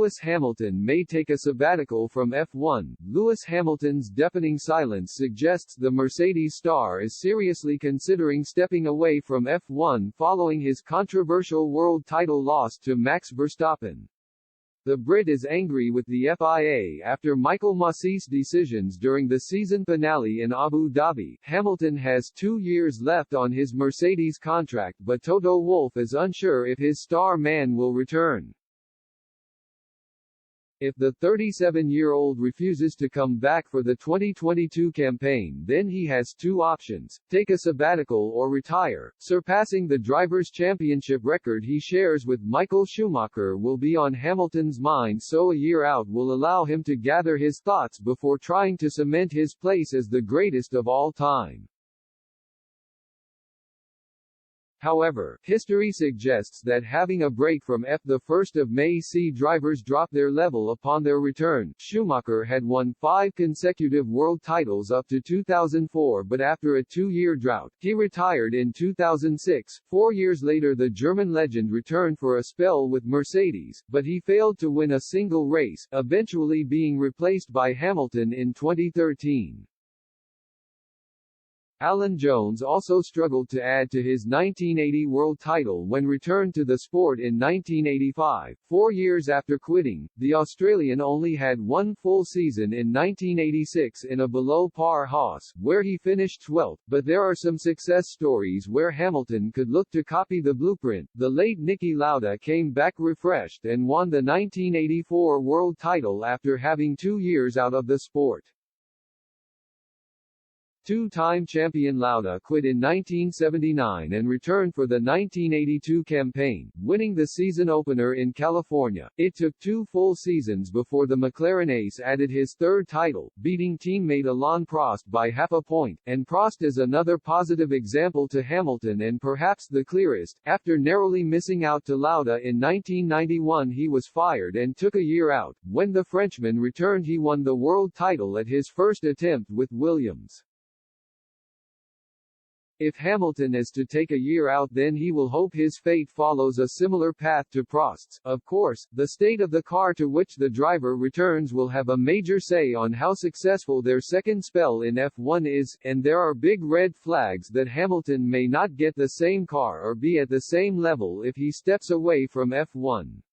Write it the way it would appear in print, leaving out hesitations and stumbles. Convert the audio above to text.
Lewis Hamilton may take a sabbatical from F1. Lewis Hamilton's deafening silence suggests the Mercedes star is seriously considering stepping away from F1 following his controversial world title loss to Max Verstappen. The Brit is angry with the FIA after Michael Masi's decisions during the season finale in Abu Dhabi. Hamilton has 2 years left on his Mercedes contract, but Toto Wolff is unsure if his star man will return. If the 37-year-old refuses to come back for the 2022 campaign, then he has two options: take a sabbatical or retire. Surpassing the Drivers' Championship record he shares with Michael Schumacher will be on Hamilton's mind, so a year out will allow him to gather his thoughts before trying to cement his place as the greatest of all time. However, history suggests that having a break from F1 may see drivers drop their level upon their return. Schumacher had won 5 consecutive world titles up to 2004, but after a 2-year drought, he retired in 2006. 4 years later, the German legend returned for a spell with Mercedes, but he failed to win a single race, eventually being replaced by Hamilton in 2013. Alan Jones also struggled to add to his 1980 world title when returned to the sport in 1985. 4 years after quitting, the Australian only had one full season in 1986 in a below-par Haas, where he finished 12th, but there are some success stories where Hamilton could look to copy the blueprint. The late Niki Lauda came back refreshed and won the 1984 world title after having 2 years out of the sport. Two-time champion Lauda quit in 1979 and returned for the 1982 campaign, winning the season opener in California. It took 2 full seasons before the McLaren ace added his 3rd title, beating teammate Alain Prost by half a point, and Prost is another positive example to Hamilton and perhaps the clearest. After narrowly missing out to Lauda in 1991, he was fired and took a year out. When the Frenchman returned, he won the world title at his first attempt with Williams. If Hamilton is to take a year out, then he will hope his fate follows a similar path to Prost's. Of course, the state of the car to which the driver returns will have a major say on how successful their second spell in F1 is, and there are big red flags that Hamilton may not get the same car or be at the same level if he steps away from F1.